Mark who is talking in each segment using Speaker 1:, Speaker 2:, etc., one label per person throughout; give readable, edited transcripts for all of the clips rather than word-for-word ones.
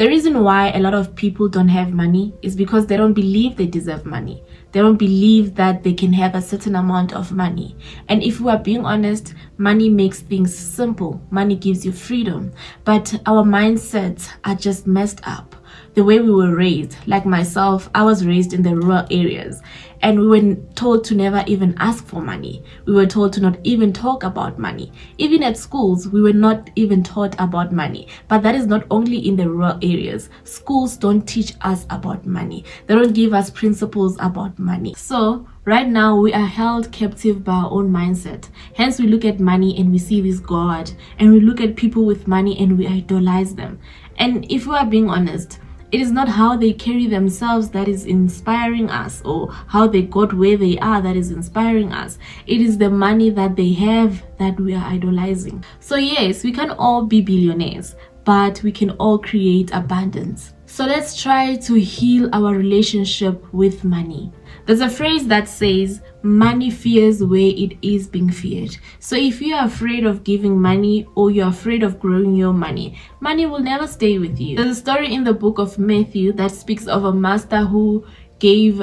Speaker 1: The reason why a lot of people don't have money is because they don't believe they deserve money. They don't believe that they can have a certain amount of money. And if we are being honest, money makes things simple. Money gives you freedom. But our mindsets are just messed up. The way we were raised, like myself, I was raised in the rural areas, and we were told to never even ask for money. We were told to not even talk about money. Even at schools, we were not even taught about money. But that is not only in the rural areas. Schools don't teach us about money. They don't give us principles about money. So right now we are held captive by our own mindset. Hence we look at money and we see this God, and we look at people with money and we idolize them. And if we are being honest, it is not how they carry themselves that is inspiring us, or how they got where they are that is inspiring us. It is the money that they have that we are idolizing. So yes, we can all be billionaires, but we can all create abundance. So let's try to heal our relationship with money. There's a phrase that says, money fears where it is being feared. So if you're afraid of giving money, or you're afraid of growing your money, money will never stay with you. There's a story in the book of Matthew that speaks of a master who gave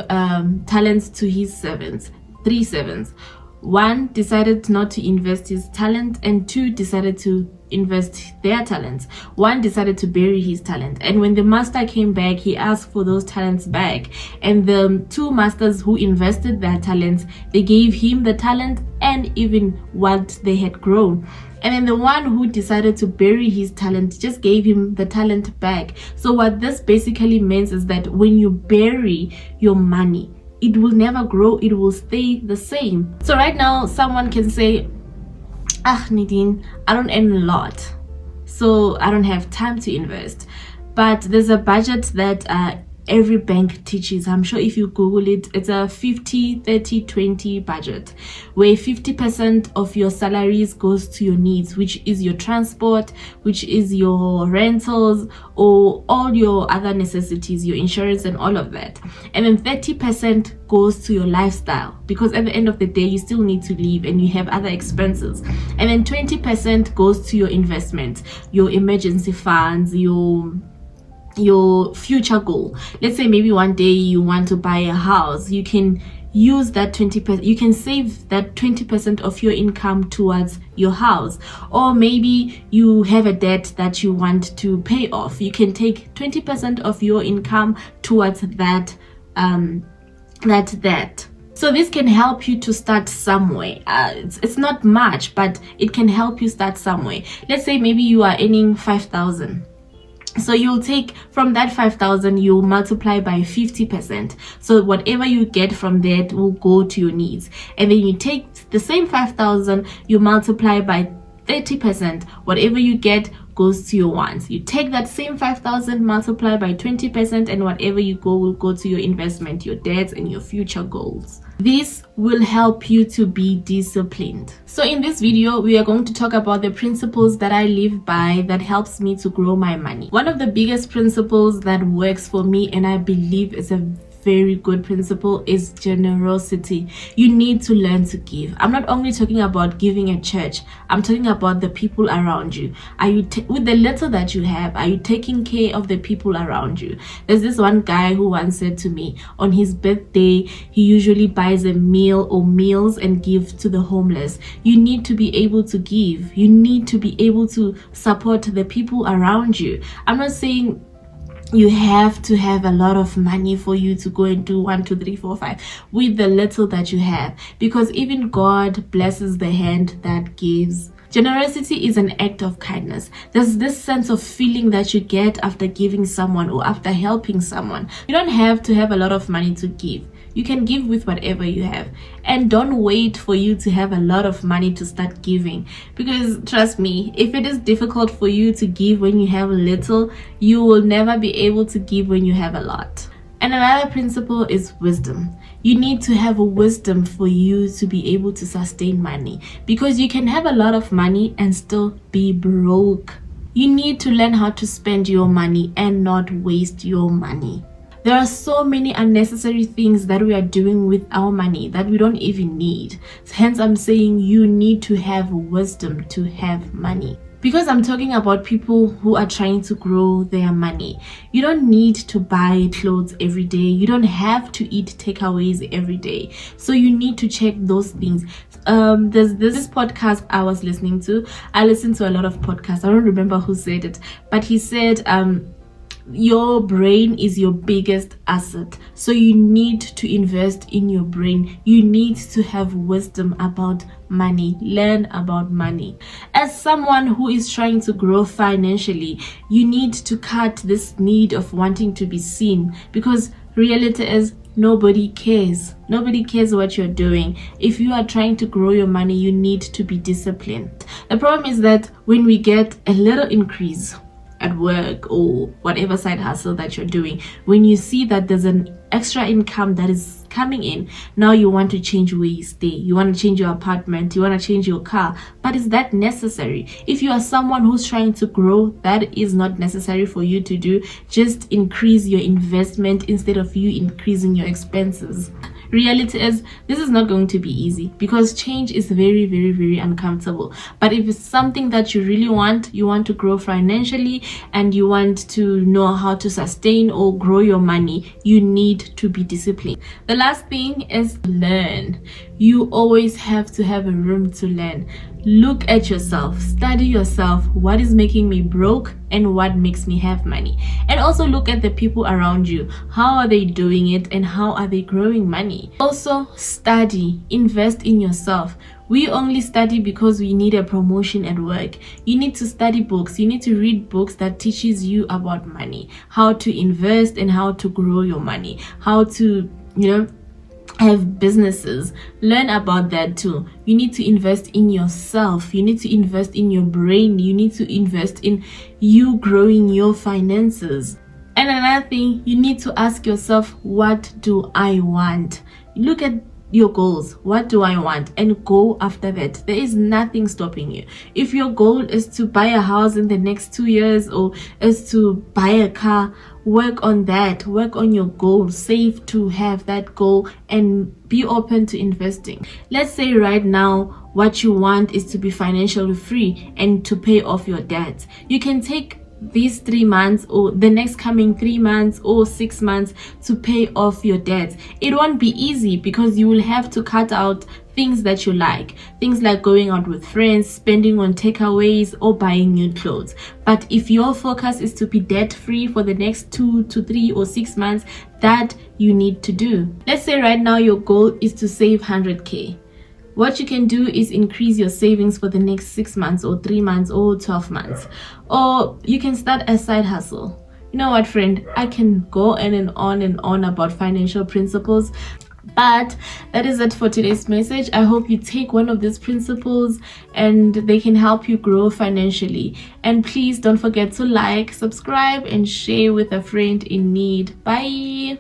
Speaker 1: talents to his servants, 3 servants. 1 decided not to invest his talent, and 2 decided to invest their talents. 1 decided to bury his talent, and when the master came back, he asked for those talents back. And the 2 masters who invested their talents, they gave him the talent and even what they had grown. And then the one who decided to bury his talent just gave him the talent back. So what this basically means is that when you bury your money, it will never grow, it will stay the same. So right now someone can say, Nadine, I don't earn a lot, so I don't have time to invest. But there's a budget that every bank teaches. I'm sure if you Google it, it's a 50-30-20 budget, where 50% of your salaries goes to your needs, which is your transport, which is your rentals, or all your other necessities, your insurance and all of that. And then 30% goes to your lifestyle, because at the end of the day you still need to live and you have other expenses. And then 20% goes to your investments, your emergency funds, your future goal. Let's say maybe one day you want to buy a house, you can use that 20%, you can save that 20% of your income towards your house. Or maybe you have a debt that you want to pay off, you can take 20% of your income towards that debt. So this can help you to start somewhere. It's not much, but it can help you start somewhere. Let's say maybe you are earning 5,000. So you'll take from that 5,000, you'll multiply by 50%. So whatever you get from that will go to your needs. And then you take the same 5,000, you multiply by 30%. Whatever you get goes to your wants. You take that same 5,000, multiply by 20%, and whatever you go will go to your investment, your debts, and your future goals. This will help you to be disciplined. So in this video, we are going to talk about the principles that I live by that helps me to grow my money. One of the biggest principles that works for me, and I believe is a very good principle, is generosity. You need to learn to give. I'm not only talking about giving at church, I'm talking about the people around you. Are you with the little that you have, are you taking care of the people around you? There's this one guy who once said to me, on his birthday he usually buys a meal or meals and gives to the homeless. You need to be able to give. You need to be able to support the people around you. I'm not saying you have to have a lot of money for you to go and do 1 2 3 4 5 with the little that you have, because even God blesses the hand that gives. Generosity is an act of kindness. There's this sense of feeling that you get after giving someone or after helping someone. You don't have to have a lot of money to give. You can give with whatever you have, and don't wait for you to have a lot of money to start giving, because trust me, if it is difficult for you to give when you have little, you will never be able to give when you have a lot. And another principle is wisdom. You need to have a wisdom for you to be able to sustain money, because you can have a lot of money and still be broke. You need to learn how to spend your money and not waste your money. There are so many unnecessary things that we are doing with our money that we don't even need. Hence, I'm saying you need to have wisdom to have money. because I'm talking about people who are trying to grow their money. You don't need to buy clothes every day. You don't have to eat takeaways every day. So you need to check those things. There's this podcast I was listening to. I listen to a lot of podcasts. I don't remember who said it, but he said, your brain is your biggest asset, so you need to invest in your brain. You need to have wisdom about money, learn about money. As someone who is trying to grow financially, you need to cut this need of wanting to be seen, because reality is nobody cares what you're doing. If you are trying to grow your money, you need to be disciplined. The problem is that when we get a little increase at work or whatever side hustle that you're doing, when you see that there's an extra income that is coming in, now you want to change where you stay, you want to change your apartment, you want to change your car. But is that necessary? If you are someone who's trying to grow, that is not necessary for you to do. Just increase your investment instead of you increasing your expenses. Reality is, this is not going to be easy, because change is very, very, very uncomfortable. But if it's something that you really want, you want to grow financially and you want to know how to sustain or grow your money, you need to be disciplined. The last thing is learn. You always have to have a room to learn. Look at yourself, study yourself. What is making me broke and what makes me have money? And also look at the people around you. How are they doing it and how are they growing money? Also study, invest in yourself. We only study because we need a promotion at work. You need to study books. You need to read books that teaches you about money, how to invest and how to grow your money, how to, have businesses. Learn about that too. You need to invest in yourself. You need to invest in your brain. You need to invest in you growing your finances. And another thing, you need to ask yourself, what do I want? Look at your goals. What do I want? And go after that. There is nothing stopping you. If your goal is to buy a house in the next 2 years or is to buy a car, work on that. Work on your goal. Save to have that goal and be open to investing. Let's say right now what you want is to be financially free and to pay off your debts. You can take these 3 months or the next coming 3 months or 6 months to pay off your debts. It won't be easy because you will have to cut out things that you like, things like going out with friends, spending on takeaways or buying new clothes. But if your focus is to be debt free for the next 2 to 3 or 6 months, that you need to do. Let's say right now your goal is to save 100k. What you can do is increase your savings for the next 6 months or 3 months or 12 months. Or you can start a side hustle. You know what, friend? I can go on and on about financial principles. But that is it for today's message. I hope you take one of these principles and they can help you grow financially. And please don't forget to like, subscribe, and share with a friend in need. Bye.